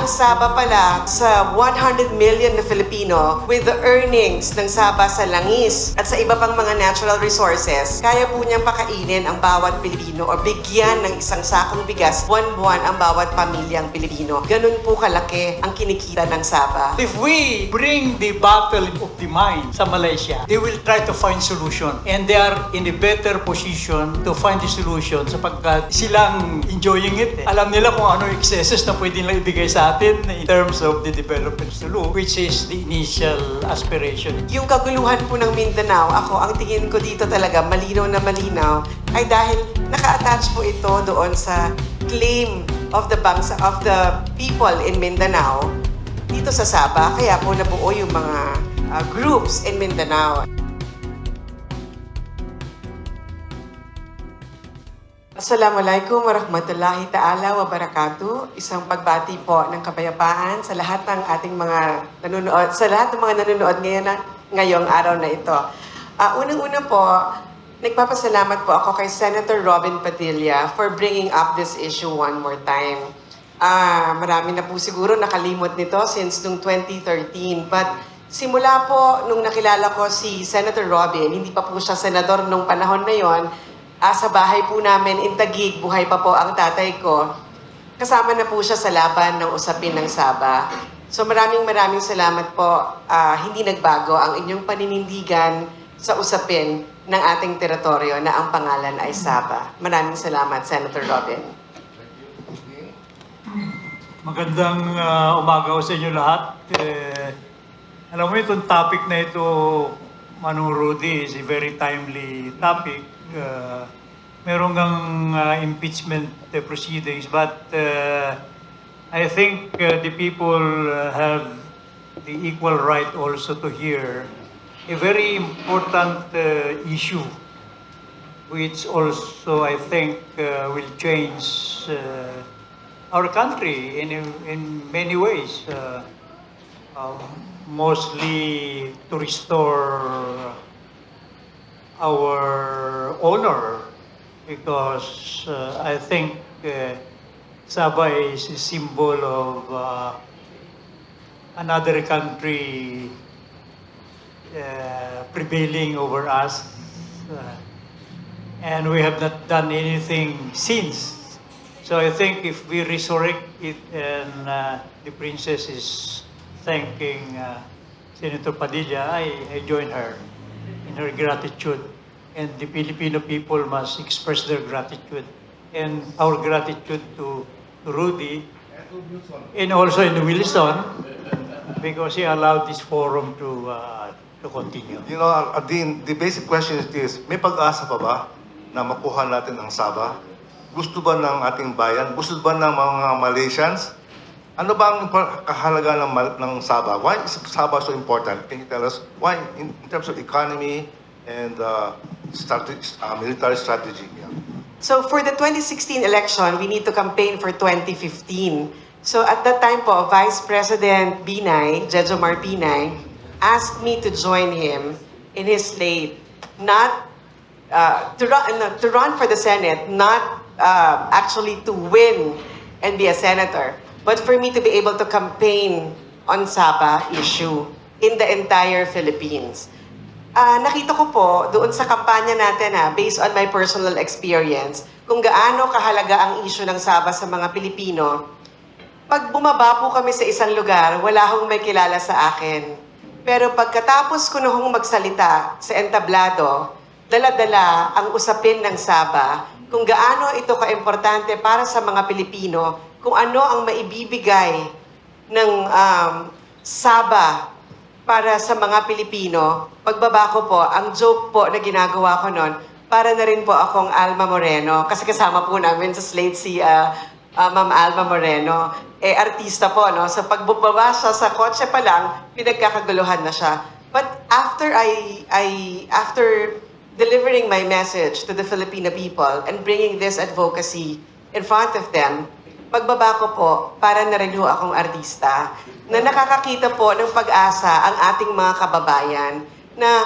ang Saba pala sa 100 million na Filipino with the earnings ng Saba sa langis at sa iba pang mga natural resources, kaya po niyang pakainin ang bawat Pilipino o bigyan ng isang sakong bigas buwan-buwan ang bawat pamilyang Pilipino. Ganun po kalaki ang kinikita ng Saba. If we bring the battle of the mind sa Malaysia, they will try to find solution. And they are in a better position to find the solution sapagkat silang enjoying it. Alam nila kung ano excesses na pwede nila ibigay sa atin in terms of the development solution, which is the initial aspiration. Yung kaguluhan po ng Mindanao, ang tingin ko dito talaga malinaw na malinaw ay dahil naka-attach po ito doon sa claim of the people in Mindanao dito sa Saba, kaya po nabuo yung mga groups in Mindanao. Assalamualaikum warahmatullahi ta'ala wa barakatuh. Isang pagbati po ng kapayapaan sa lahat ng ating mga nanonood, sa lahat ng mga nanonood ngayong araw na ito. Unang-una po, nagpapasalamat po ako kay Senator Robin Padilla for bringing up this issue one more time. Marami na po siguro nakalimot nito since nung 2013. But simula po nung nakilala ko si Senator Robin, hindi pa po siya senador nung panahon na yon, sa bahay po namin in Taguig, buhay pa po ang tatay ko. Kasama na po siya sa laban ng usapin ng Saba. So maraming salamat po. Hindi nagbago ang inyong paninindigan sa usapin ng ating teritoryo na ang pangalan ay Saba. Maraming salamat, Senator Robin. Magandang umaga sa inyo lahat. Alam mo itong topic na ito, Manong Rudy, is a very timely topic. Meron kang impeachment proceedings, but I think the people have the equal right also to hear a very important issue, which also I think will change our country in many ways, mostly to restore our honor, because I think Saba is a symbol of another country prevailing over us, and we have not done anything since. So I think if we resurrect it and the princess is thanking Senator Padilla, I join her in her gratitude, and the Filipino people must express their gratitude and our gratitude to Rudy and also in Wilson, because he allowed this forum to continue. You know, Dean, the basic question is this: may pag-asa pa ba na makuha natin ang Saba? Gusto ba ng ating bayan? Gusto ba ng mga Malaysians? Ano ba ang kahalagaan ng Saba? Why is Saba so important? Can you tell us why in terms of economy and military strategy? Yeah. So for the 2016 election, we need to campaign for 2015. So at that time po, Vice President Binay, Jejomar Binay, asked me to join him in his slate, not to run for the Senate, not actually to win and be a senator, but for me to be able to campaign on Saba issue in the entire Philippines. Nakita ko po doon sa kampanya natin, based on my personal experience, kung gaano kahalaga ang issue ng Saba sa mga Pilipino. Pag bumaba po kami sa isang lugar, wala hong may kilala sa akin. Pero pagkatapos ko na hong magsalita sa entablado, dala-dala ang usapin ng Saba, kung gaano ito kaimportante para sa mga Pilipino, kung ano ang maibibigay ng Saba para sa mga Pilipino. Pagbaba ko po, ang joke po na ginagawa ko noon, para na rin po akong Alma Moreno, kasi kasama po namin sa slate si Ma'am Alma Moreno, artista po, no? So pagbaba siya sa kotse pa lang, pinagkakaguluhan na siya. But after after delivering my message to the Filipino people and bringing this advocacy in front of them, pagbaba ko po, para na rin ho akong artista na nakakakita po ng pag-asa ang ating mga kababayan na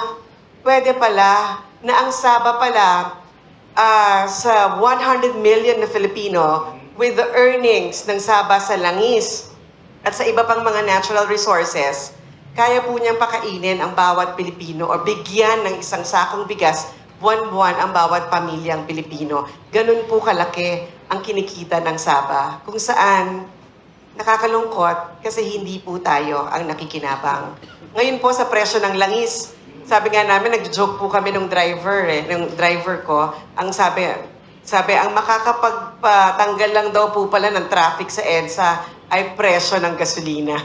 pwede pala na ang Saba pala sa 100 million na Filipino with the earnings ng Saba sa langis at sa iba pang mga natural resources, kaya po niyang pakainin ang bawat Pilipino o bigyan ng isang sakong bigas buwan-buwan ang bawat pamilyang Pilipino. Ganun po kalaki ang kinikita ng Saba. Kung saan nakakalungkot kasi hindi po tayo ang nakikinabang. Ngayon po sa presyo ng langis, sabi nga namin, nag-joke po kami nung driver ko, ang sabi ang makakapagpatanggal lang daw po pala ng traffic sa EDSA ay presyo ng gasolina.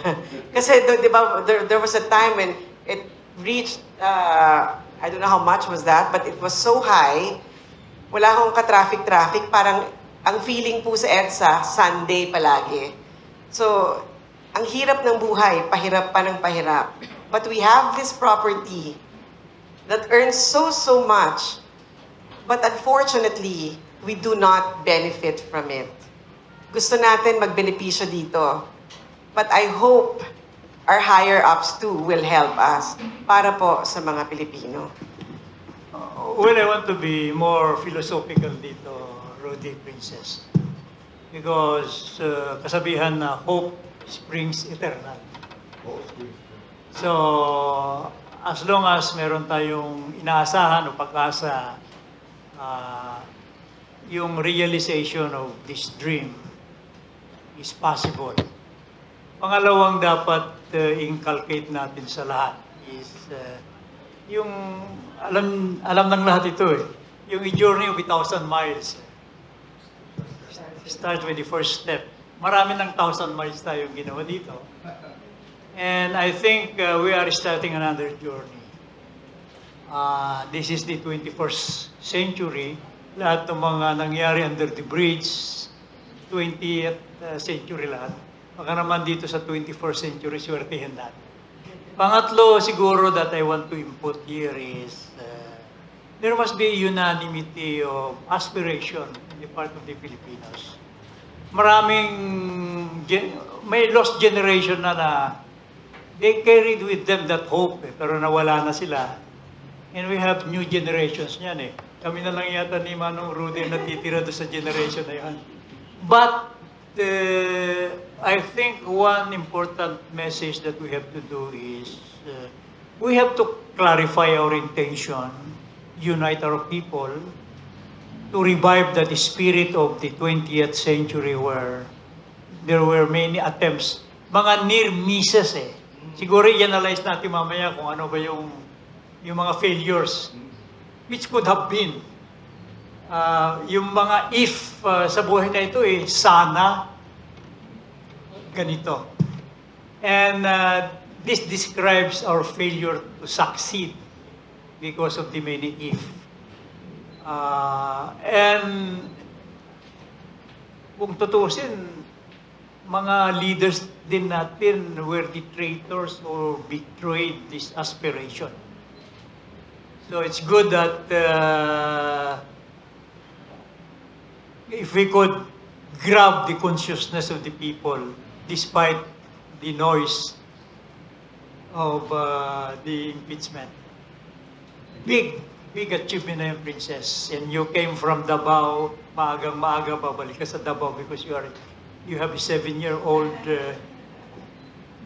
Kasi di ba, there was a time when it reached, I don't know how much was that, but it was so high, wala akong ka-traffic-traffic, parang ang feeling po sa EDSA, Sunday palagi. So, ang hirap ng buhay, pahirap pa ng pahirap. But we have this property that earns so much, but unfortunately, we do not benefit from it. Gusto natin magbenepisyo dito. But I hope our higher-ups too will help us para po sa mga Pilipino. Well, I want to be more philosophical dito, Rudy Princess. Because kasabihan na hope springs eternal. So, as long as meron tayong inaasahan o pag-asa, yung realization of this dream is possible. Pangalawang dapat inculcate natin sa lahat is yung alam ng lahat ito yung journey of 1,000 miles. Start with the first step. Marami ng 1,000 miles tayong ginawa dito. And I think we are starting another journey. This is the 21st century. Lahat ng mga nangyari under the bridge, 20th century lahat. Baka naman dito sa 21st century, swertihin natin. Pangatlo, siguro that I want to input here is there must be a unanimity of aspiration on the part of the Filipinos. May lost generation na they carried with them that hope, pero nawala na sila. And we have new generations niyan Kami na lang yata ni Manong Rudy natitira doon sa generation na yan. But I think one important message that we have to do is we have to clarify our intention, unite our people, to revive that spirit of the 20th century where there were many attempts, mga near misses Siguro i-analyze natin mamaya kung ano ba yung mga failures, which could have been. Yung mga if sa buhay na ito sana ganito. And this describes our failure to succeed because of the many if. And kung tutusin, mga leaders din natin were the traitors or betrayed this aspiration. So it's good that if we could grab the consciousness of the people despite the noise of the impeachment. Big achievement na yung Princess. And you came from Davao, maagang-maaga babalik ka sa Davao because you have a 7-year-old.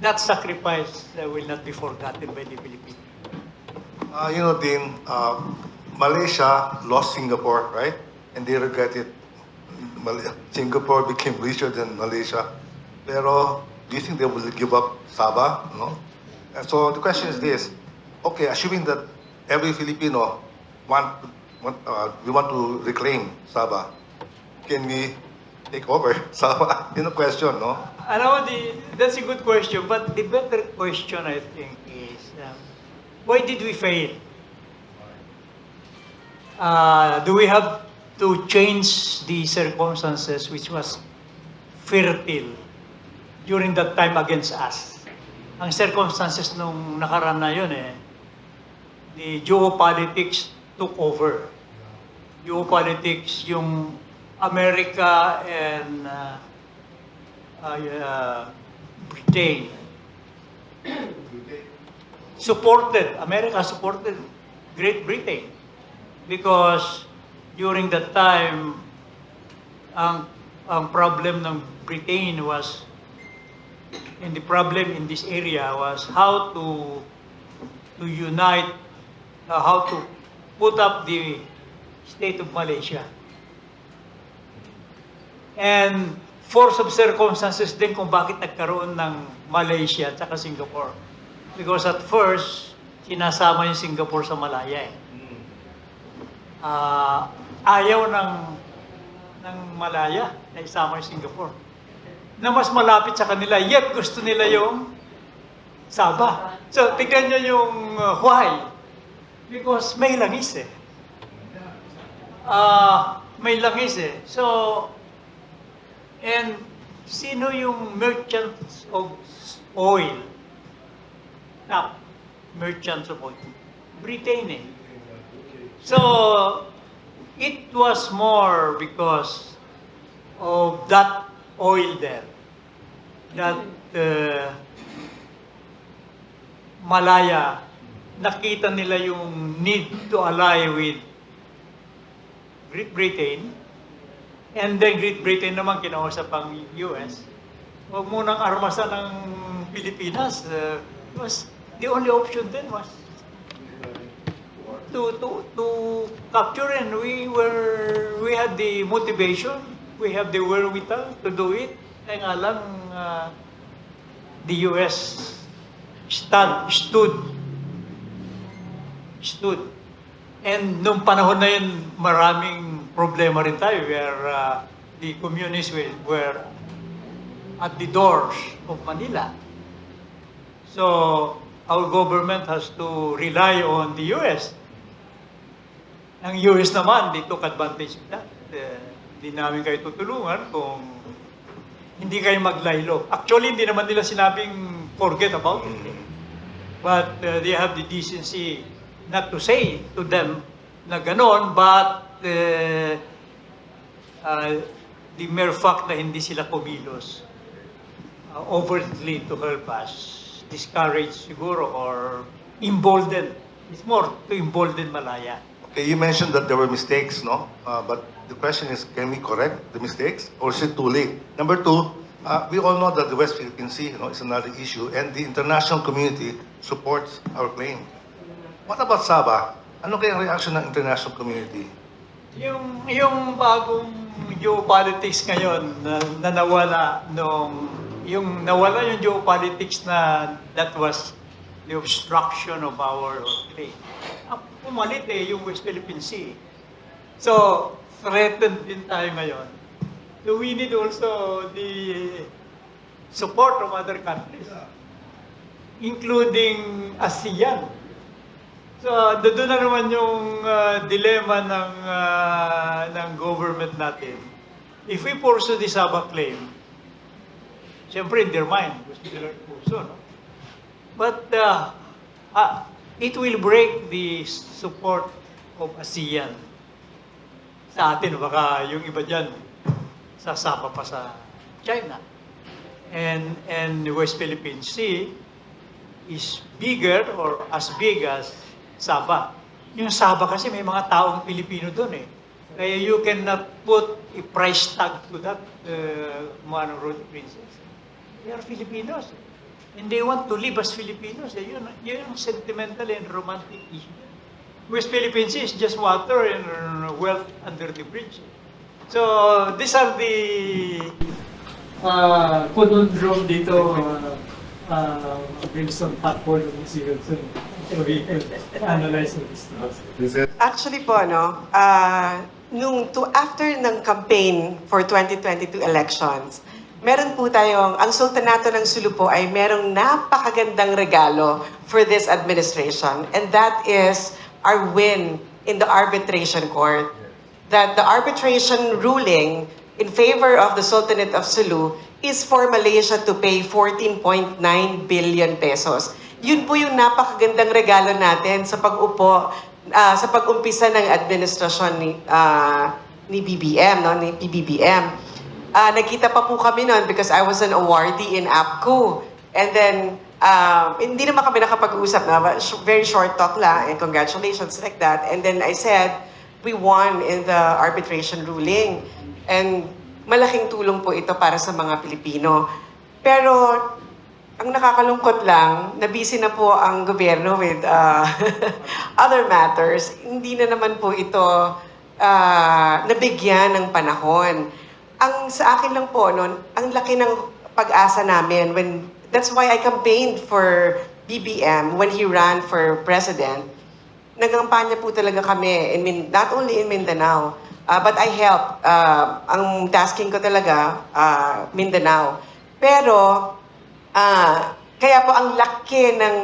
That sacrifice will not be forgotten by the Philippines. Dean, Malaysia lost Singapore, right? And they regret it. Singapore became richer than Malaysia. Pero, do you think they will give up Sabah? No? So the question is this. Okay, assuming that every Filipino we want to reclaim Sabah, can we take over Sabah? Yun ang question, no? That's a good question, but the better question, I think, is why did we fail? Do we have to change the circumstances which was fertile during that time against us? Ang circumstances nung nakaraan na yun the geopolitics took over. Geopolitics, yung America and Britain America supported Great Britain because during that time ang problem ng Britain was And the problem in this area was how to unite, how to put up the state of Malaysia. And force of circumstances din kung bakit nagkaroon ng Malaysia at saka Singapore. Because at first, sinasama yung Singapore sa Malaya eh. Ayaw ng Malaya na isama yung Singapore. Na mas malapit sa kanila, yet gusto nila yung Sabah. So, tignan nyo yung why. Because may langis eh. May langis eh. So, and sino yung merchants of oil? Merchants of oil. Britain eh. So, it was more because of that oil there that Malaya, nakita nila yung need to ally with Great Britain, and then Great Britain naman kinausap ang US. Huwag munang armasan ng Pilipinas. Was the only option then was to capture, and we had the motivation, we have the wherewithal to do it. Kaya nga lang, the US stood. And nung panahon na yun, maraming problema rin tayo where the communists were at the doors of Manila. So, our government has to rely on the US. Ang US naman, they took advantage of that. Hindi namin kayo tutulungan kung hindi kayo maglaylo. Actually, hindi naman nila sinabing forget about it. But they have the decency not to say to them na ganon, but the mere fact na hindi sila kumilos overtly to help us, discourage siguro or embolden. It's more to embolden Malaya. Okay, you mentioned that there were mistakes, no? But the question is, can we correct the mistakes, or is it too late? Number two, we all know that the West Philippine Sea, is another issue, and the international community supports our claim. What about Sabah? Ano kaya ang reaction ng international community? Yung bagong geopolitics ngayon na nawala yung geopolitics na that was the obstruction of our trade. Pumalit yung West Philippine Sea. So, threatened din tayo ngayon. So, we need also the support of other countries, including ASEAN. So, doon na naman yung dilemma ng government natin. If we pursue the Sabah claim, siyempre in their mind, gusto nila puso, no? But it will break the support of ASEAN. Sa atin, baka yung iba dyan, sasapa pa sa China. And West Philippine Sea is bigger or as big as Sabah. Yung Sabah kasi may mga taong Pilipino doon eh. Kaya you cannot put a price tag to that Manong Princess. They are Filipinos. And they want to live as Filipinos. Yun yung sentimental and romantic issue. West Philippine Sea is just water and wealth under the bridge. So, these are the conundrum dito based on platform of the civil. So, we can analyze this. Actually po, after ng campaign for 2022 elections, meron po tayong, ang Sultanato ng Sulu po ay merong napakagandang regalo for this administration, and that is our win in the arbitration court. That the arbitration ruling in favor of the Sultanate of Sulu is for Malaysia to pay 14.9 billion pesos. Yun po yung napakagandang regalo natin sa pag-upo, sa pag-umpisa ng administrasyon ni BBM, ni PBBM. Nagkita pa po kami noon because I was an awardee in APCO. And then, hindi naman kami nakapag-usap na, very short talk lang, and congratulations like that. And then I said, we won in the arbitration ruling. And malaking tulong po ito para sa mga Pilipino. Pero ang nakakalungkot lang, na busy na po ang gobyerno with other matters. Hindi na naman po ito nabigyan ng panahon. Ang sa akin lang po noon, ang laki ng pag-asa namin that's why I campaigned for BBM when he ran for president. Nagampanya po talaga kami, not only in Mindanao, but I helped. Ang tasking ko talaga, Mindanao. Pero, kaya po ang laki ng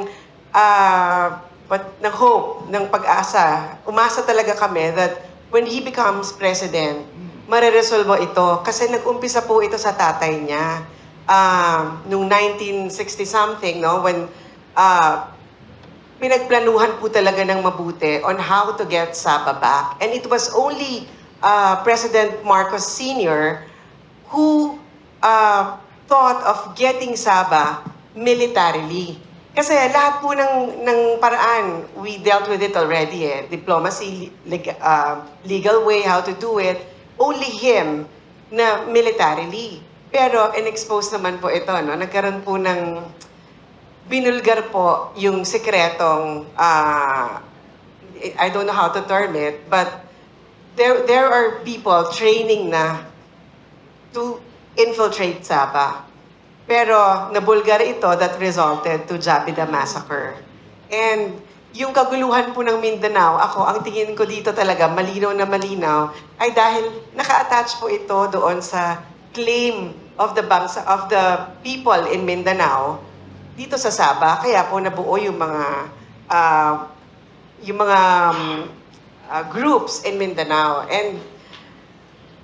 hope, ng pag-asa. Umasa talaga kami that when he becomes president, mareresolvo ito. Kasi nag-umpisa po ito sa tatay niya. Noong 1960-something, no, when pinagplanuhan po talaga ng mabuti on how to get Saba back. And it was only President Marcos Sr. who thought of getting Saba militarily. Kasi lahat po ng paraan, we dealt with it already eh. Diplomacy, legal way how to do it, only him na militarily. Pero in-expose naman po ito, no? Nagkaroon po ng binulgar po yung sekretong, I don't know how to term it, but there are people training na to infiltrate Saba. Pero nabulgar ito that resulted to Jabida Massacre. And yung kaguluhan po ng Mindanao, ang tingin ko dito talaga, malinaw na malinaw, ay dahil naka-attach po ito doon sa claim of the people in Mindanao dito sa Saba. Kaya po nabuo yung mga groups in Mindanao. And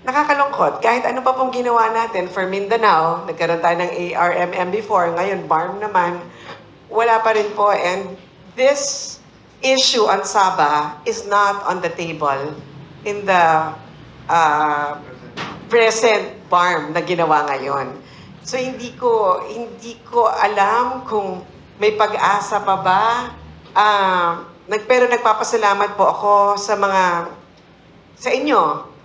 nakakalungkot, kahit ano pa pong ginawa natin for Mindanao, nagkaroon tayo ng ARMM before, ngayon BARM naman, wala pa rin po. And this issue on Saba is not on the table in the present BARM na ginawa ngayon. So hindi ko alam kung may pag-asa pa ba. Pero nagpapasalamat po ako sa inyo,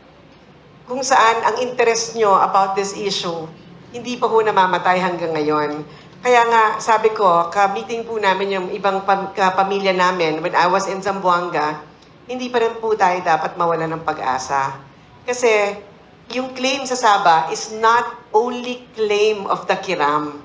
kung saan ang interest nyo about this issue, hindi pa po namamatay hanggang ngayon. Kaya nga, sabi ko, ka-meeting po namin yung ibang kapamilya namin when I was in Zamboanga, hindi pa rin po tayo dapat mawala ng pag-asa. Kasi yung claim sa Saba is not only claim of the Kiram.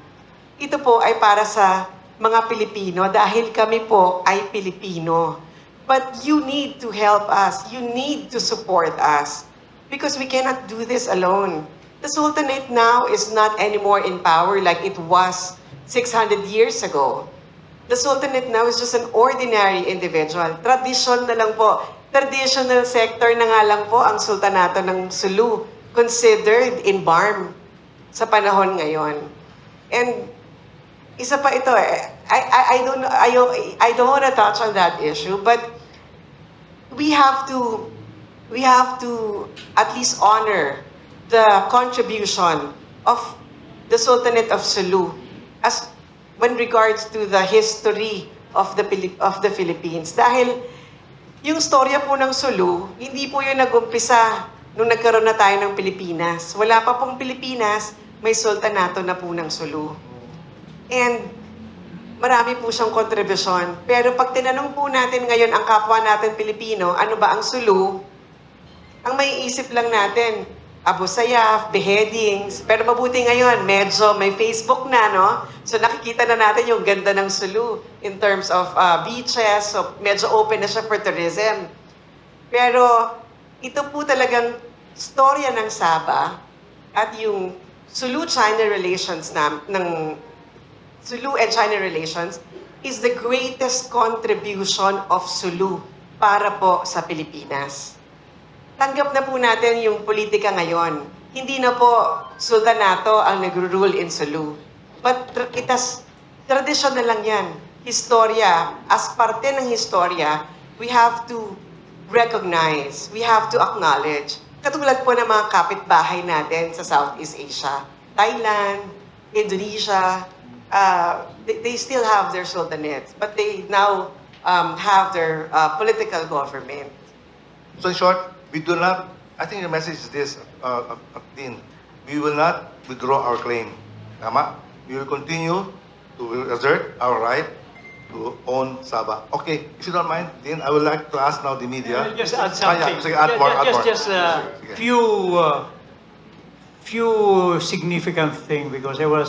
Ito po ay para sa mga Pilipino dahil kami po ay Pilipino. But you need to help us. You need to support us. Because we cannot do this alone. The Sultanate now is not anymore in power like it was 600 years ago. The Sultanate now is just an ordinary individual. Tradition na lang po. Traditional sector na nga lang po ang Sultanato ng Sulu considered in BARM sa panahon ngayon. And isa pa ito I don't want to touch on that issue, but we have to at least honor the contribution of the Sultanate of Sulu as when regards to the history of the Philippines. Dahil yung storya po ng Sulu, hindi po yun nag-umpisa nung nagkaroon na tayo ng Pilipinas. Wala pa pong Pilipinas, may sultanato na po ng Sulu. And marami po siyang kontribusyon. Pero pag tinanong po natin ngayon ang kapwa natin Pilipino, ano ba ang Sulu? Ang may isip lang natin, Abu Sayyaf, beheadings. Pero mabuti ngayon, medyo may Facebook na, no? So nakikita na natin yung ganda ng Sulu in terms of beaches. So medyo open na siya for tourism. Pero ito po talagang storya ng Saba at yung Sulu-China relations ng Sulu and China relations is the greatest contribution of Sulu para po sa Pilipinas. Tanggap na po natin yung politika ngayon. Hindi na po sultanato ang nagro-rule in Sulu. But tradition na lang yan. Historia, as parte ng historia, we have to recognize, we have to acknowledge. Katulad po ng mga kapitbahay natin sa Southeast Asia, Thailand, Indonesia, they still have their sultanates, but they now have their political government. So in short, we do not, I think the message is this, Dean, we will not withdraw our claim. Tama? we will continue to assert our right to own Sabah. Okay, if you don't mind, then I would like to ask now the media. Just add Ah, something. yeah, sige, add more, add more. Just Sige. few significant thing because I was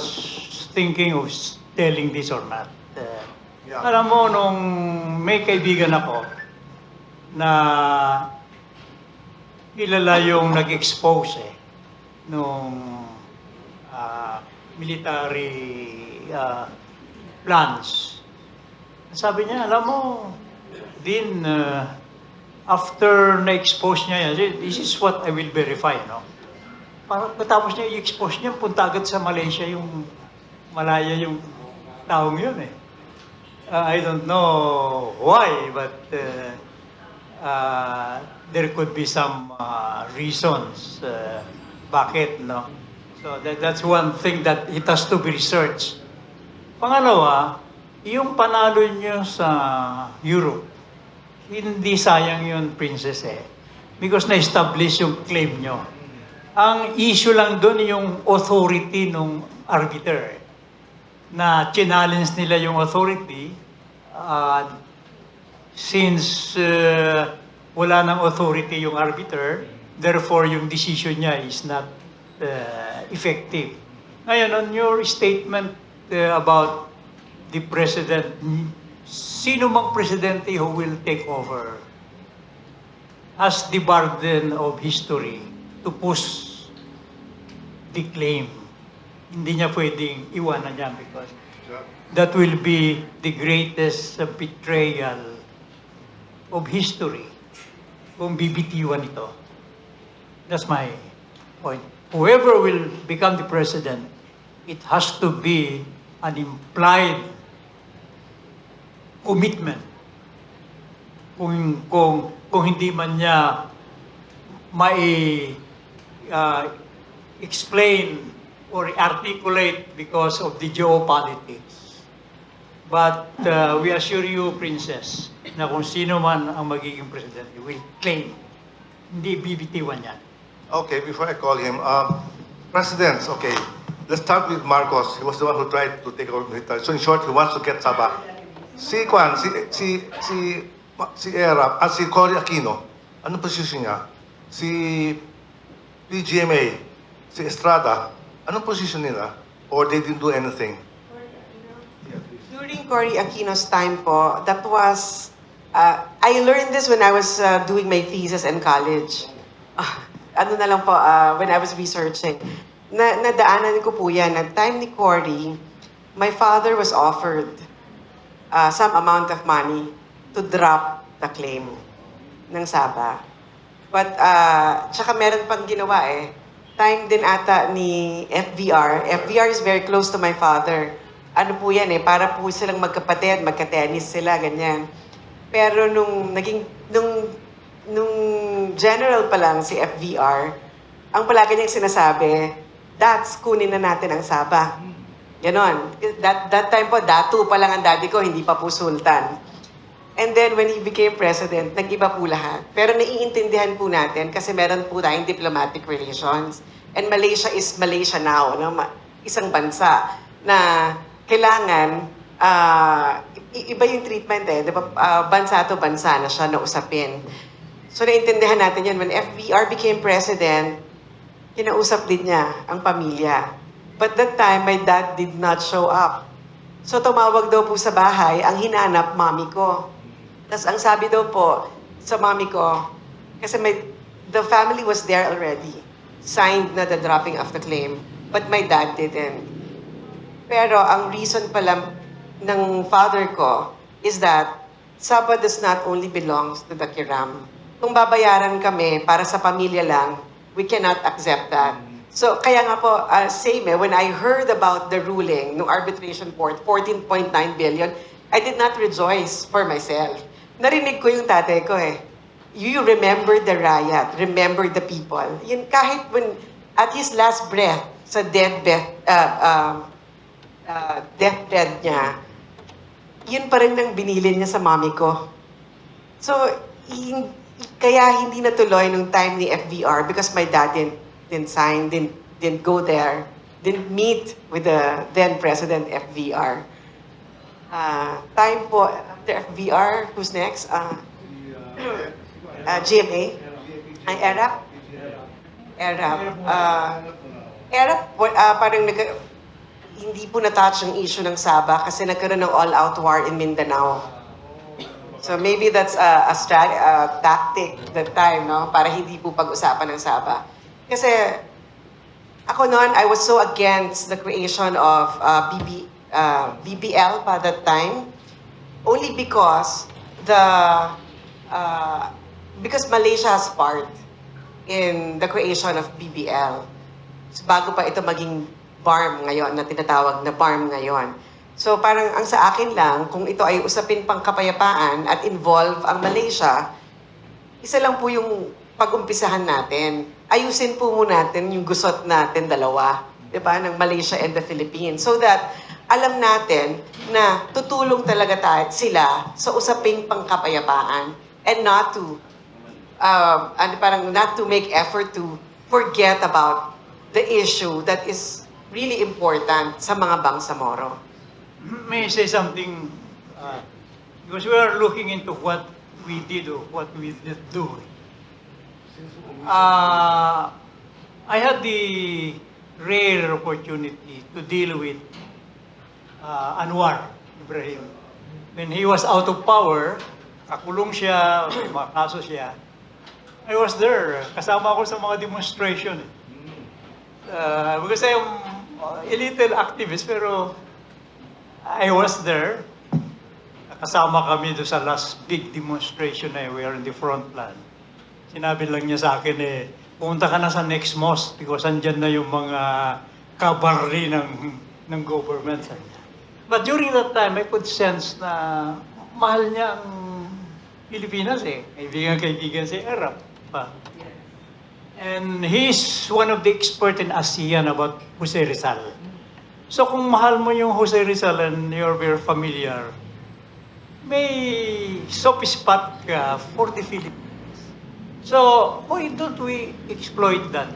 thinking of telling this or not. Yeah. Alam mo, nung may kaibigan ako na kilala yung nag-expose nung military plans. Sabi niya, alam mo, din after na-expose niya yan, this is what I will verify, no? Parang katapos niya i-expose niya, punta agad sa Malaysia yung Malaya yung taong yun eh. I don't know why, but there could be some reasons bakit, no? So that's one thing that it has to be researched. Pangalawa, yung panalo niyo sa Europe, hindi sayang yun, Princess because na-establish yung claim nyo. Ang issue lang doon yung authority ng arbiter na challenge nila yung authority since wala ng authority yung arbiter, therefore yung decision niya is not effective. Ngayon, on your statement about the president, sino mang presidente who will take over has the burden of history to push the claim. Hindi niya pwedeng iwanan yan because that will be the greatest betrayal of history kung bibitiwan ito. That's my point. Whoever will become the president, it has to be an implied commitment. Kung hindi man niya explain or articulate because of the geopolitics. But we assure you, Princess, na kung sino man ang magiging president, will claim. Hindi bibitiwan yan. Okay, before I call him, presidents, okay. Let's start with Marcos. He was the one who tried to take over military. So in short, he wants to get Sabah. Si Cory Aquino, anong position niya? Si PGMA, si Estrada, anong position nila? Or they didn't do anything? During Cory Aquino's time po, that was, I learned this when I was doing my thesis in college. Ano na lang po, when I was researching. Nadaanan ko po yan. At time ni Cory, my father was offered some amount of money to drop the claim ng Sabah. But, tsaka meron pang ginawa time din ata ni FVR. FVR is very close to my father. Ano po yan para po silang magkapatid, magka-tennis sila, ganyan. Pero nung general pa lang si FVR, ang palagi niyang sinasabi, Dats, kunin na natin ang Sabah. Ganon. That time po, Datu pa lang ang daddy ko, hindi pa po Sultan. And then when he became president, nag-iba po lahat. Pero naiintindihan po natin kasi meron po tayong diplomatic relations. And Malaysia is Malaysia now, no? Isang bansa na kailangan, iba yung treatment di ba? Bansa to bansa na siya na usapin. So naiintindihan natin yun. When FVR became president, kinausap din niya ang pamilya. But that time, my dad did not show up. So tumawag daw po sa bahay, ang hinanap, mami ko. Tapos ang sabi daw po sa mami ko, kasi the family was there already. Signed na the dropping of the claim. But my dad didn't. Pero ang reason pala ng father ko is that Sabah does not only belongs to the Kiram. Kung babayaran kami para sa pamilya lang, we cannot accept that. So, kaya nga po, same when I heard about the ruling ng arbitration court, 14.9 billion, I did not rejoice for myself. Narinig ko yung tatay ko You remember the riot, remember the people. Yun, kahit when, at his last breath, sa deathbed niya, yun pa rin ang binilin niya sa mami ko. So, kaya hindi natuloy nung time ni FVR because my dad didn't sign, didn't go there. didn't meet with the then President FVR. Time po, after FVR, who's next? GMA? Ay, ERAP? ERAP. ERAP, parang hindi po na-touch ang issue ng Sabah kasi nagkaroon ng all-out war in Mindanao. So maybe that's a tactic that time, no? Para hindi po pag-usapan ng Sabah. Kasi ako noon, I was so against the creation of BBL by that time, only because because Malaysia has part in the creation of BBL. So, bago pa ito maging BARM ngayon, na tinatawag na BARM ngayon. So parang ang sa akin lang, kung ito ay usapin pang kapayapaan at involve ang Malaysia, isa lang po yung pag-umpisahan natin. Ayusin po muna natin yung gusot natin dalawa, di ba, ng Malaysia and the Philippines. So that alam natin na tutulong talaga sila sa usaping pangkapayapaan and not to not to make effort to forget about the issue that is really important sa mga Bangsamoro. May I say something? Because we are looking into what we did or what we did do. I had the rare opportunity to deal with Anwar Ibrahim. When he was out of power, kakulong siya, may mga kaso siya. I was there. Kasama ako sa mga demonstration. Because I am a little activist, pero I was there. Kasama kami doon sa last big demonstration na we are in the front line. Sinabi lang niya sa akin pumunta ka na sa next mosque because andyan na yung mga kabarli ng government. But during that time, I could sense na mahal niya ang Pilipinas Kaibigan si Arab pa. And he's one of the expert in ASEAN about Jose Rizal. So kung mahal mo yung Jose Rizal and you're very familiar, may soft spot ka for the Philippines. So, why don't we exploit that?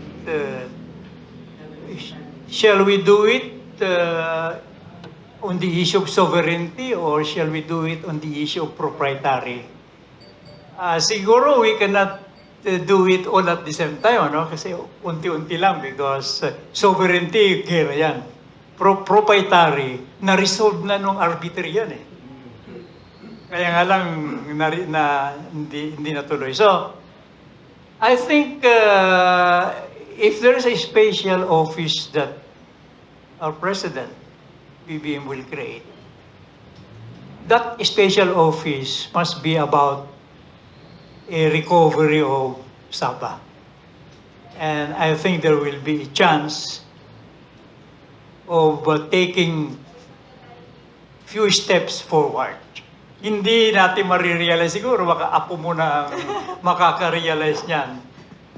Shall we do it on the issue of sovereignty or shall we do it on the issue of proprietary? Siguro we cannot do it all at the same time, no? Kasi unti-unti lang because sovereignty, kaya yan. Proprietary, na-resolve na nung arbiter yan Kaya nga lang hindi natuloy. So, I think if there is a special office that our President, BBM, will create, that special office must be about a recovery of Sabah. And I think there will be a chance of taking few steps forward. Hindi natin marirealize siguro, baka apo mo na ang makaka-realize niyan.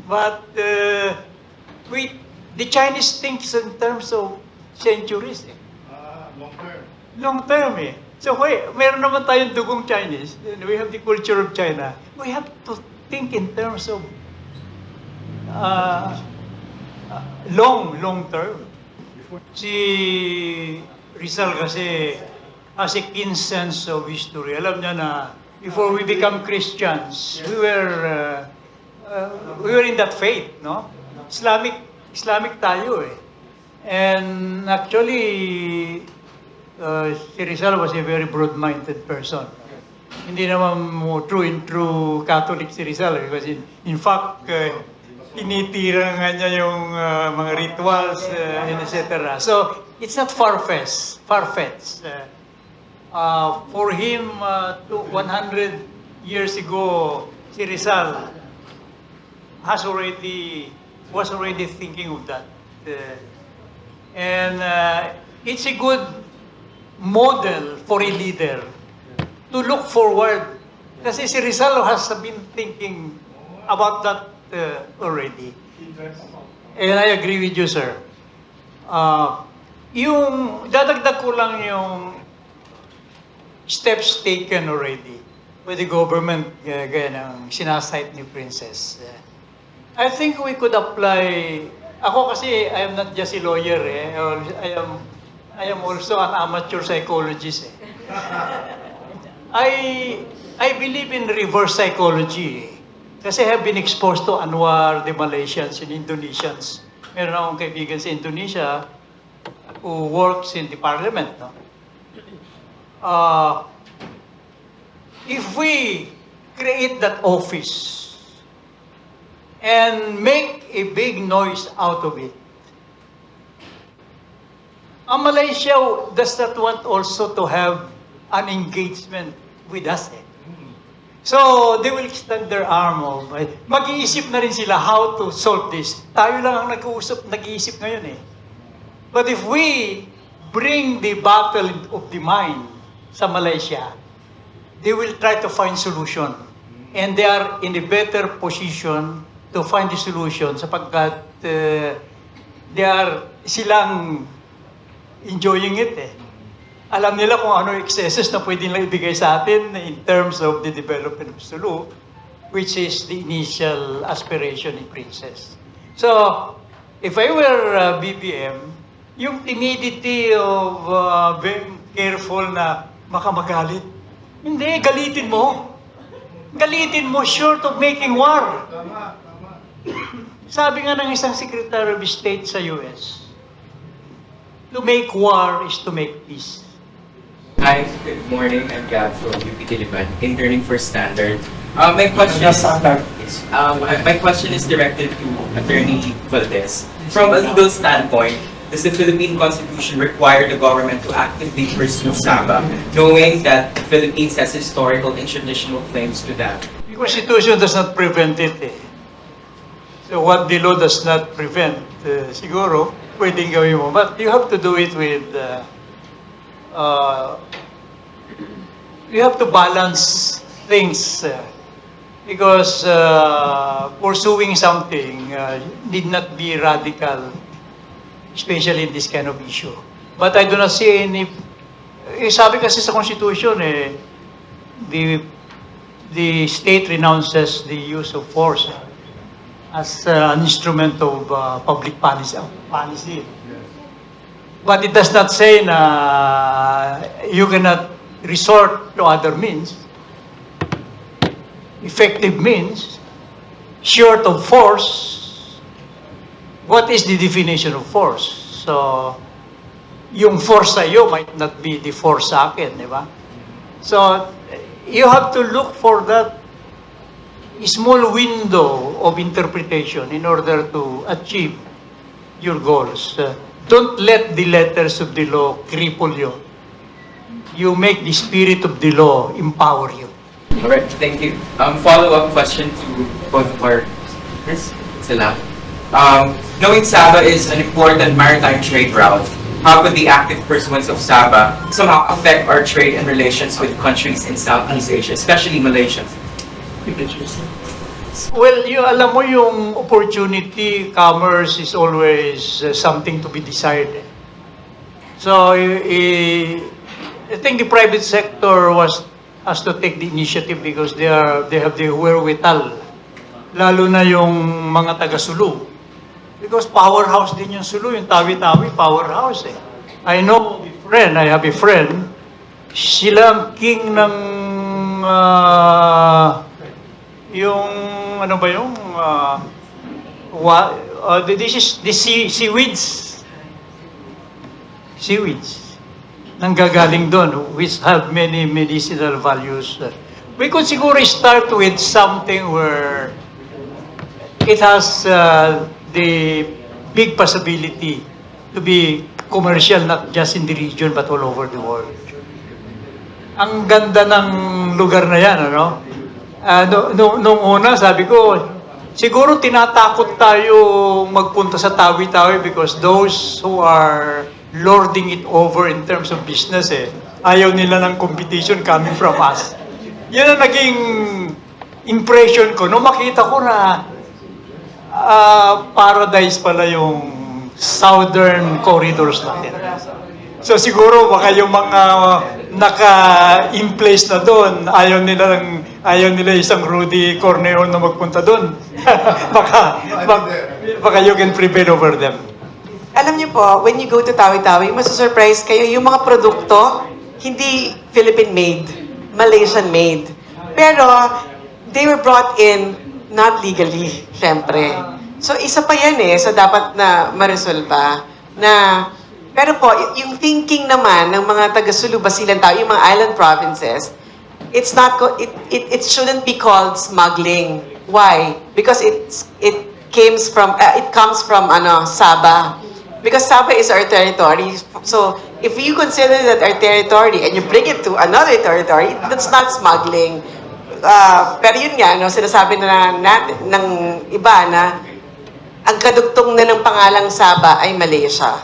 But the Chinese thinks in terms of centuries. Long term. Long term So meron naman tayong dugong Chinese. We have the culture of China. We have to think in terms of long term. Si Rizal kasi has a keen sense of history. Alam niya na before we become Christians, we were in that faith, no? Islamic tayo And actually, si Rizal was a very broad-minded person. Hindi naman mo true Catholic si Rizal because in fact, tinitira nga niya yung mga rituals and etc. So, it's not far-fetched. For him, 100 years ago, si Rizal was already thinking of that. And it's a good model for a leader to look forward. Kasi si Rizal has been thinking about that already. And I agree with you, sir. Yung dadagdag ko lang yung steps taken already with the government, gaya ng sinasite ni Princess. I think we could apply ako kasi I am not just a lawyer I am also an amateur psychologist eh. I believe in reverse psychology eh. Kasi I have been exposed to Anwar, the Malaysians and Indonesians. Meron akong kaibigan sa Indonesia who works in the parliament. No? If we create that office and make a big noise out of it, Malaysia does not want also to have an engagement with us. Eh. So, they will extend their arm of, mag-iisip na rin sila how to solve this. Tayo lang ang nag-iisip ngayon eh. But if we bring the battle of the mind sa Malaysia, they will try to find solution. And they are in a better position to find the solution sapagkat silang enjoying it eh. Alam nila kung ano excesses na pwede nila ibigay sa atin in terms of the development of Sulu, which is the initial aspiration ni Princess. So, if I were BBM, yung timidity of being careful na makamagalit, hindi, galitin mo. Galitin mo short of making war. Sabi nga ng isang Secretary of State sa US, to make war is to make peace. Hi, good morning. I'm Gab from UP Diliman, interning for Standard. My question is directed to Attorney Valdez. From a legal standpoint, does the Philippine Constitution require the government to actively pursue Sabah, knowing that the Philippines has historical and traditional claims to that? The Constitution does not prevent it eh. So what the law does not prevent, siguro, pwedeng gawin mo. But you have to do it with you have to balance things because pursuing something need not be radical, especially in this kind of issue. But I do not see any. Sabi kasi sa Constitution the state renounces the use of force as an instrument of public policy. But it does not say na you cannot resort to other means, effective means, short of force. What is the definition of force? So, yung force sa'yo might not be the force sa akin, di ba? So, you have to look for that small window of interpretation in order to achieve your goals. Don't let the letters of the law cripple you. You make the spirit of the law empower you. All right, thank you. Follow-up question to both of our sila. Knowing Sabah is an important maritime trade route, how could the active pursuance of Sabah somehow affect our trade and relations with countries in Southeast Asia, especially Malaysia? Well, alam mo yung opportunity, commerce is always something to be decided. So, I think the private sector has to take the initiative because they have the wherewithal. Lalo na yung mga taga-Sulu. Because powerhouse din yung Sulu, yung Tawi-Tawi, powerhouse eh. I have a friend, sila ang king ng yung ano ba yung this is the seaweeds nanggagaling doon which have many medicinal values. We could siguro start with something where it has the big possibility to be commercial not just in the region but all over the world. Ang ganda ng lugar na yan, ano? Nung una, sabi ko, siguro tinatakot tayo magpunta sa Tawi-Tawi because those who are lording it over in terms of business, ayaw nila ng competition coming from us. Yan ang naging impression ko. Nung makita ko na paradise pala yung southern corridors natin. So siguro baka yung mga naka-in-place na doon, ayaw nila isang Rudy Corneon na magpunta doon. baka Baka you can prevail over them. Alam niyo po, when you go to Tawi-Tawi, masusurprise kayo, yung mga produkto, hindi Philippine-made, Malaysian-made. Pero, they were brought in not legally, syempre. So, isa pa yan so dapat na ma-resolve na, pero po, yung thinking naman ng mga taga-Sulu, Basilan, Tawi, yung mga island provinces, it shouldn't be called smuggling. Why? Because it comes from Sabah. Because Sabah is our territory. So, if you consider that our territory and you bring it to another territory, that's not smuggling. Pero yun nga, sinasabi na natin, ng iba na ang kadugtong na ng pangalang Sabah ay Malaysia.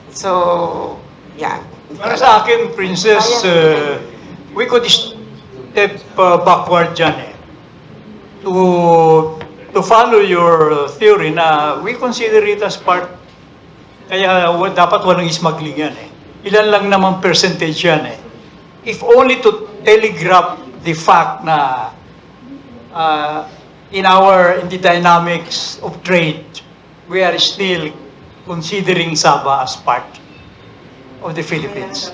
So, yeah. Para sa akin, Princess, we could step backward dyan to follow your theory na we consider it as part, kaya dapat walang smuggling yan Ilan lang naman percentage yan If only to telegraph the fact na in the dynamics of trade, we are still considering Sabah as part of the Philippines.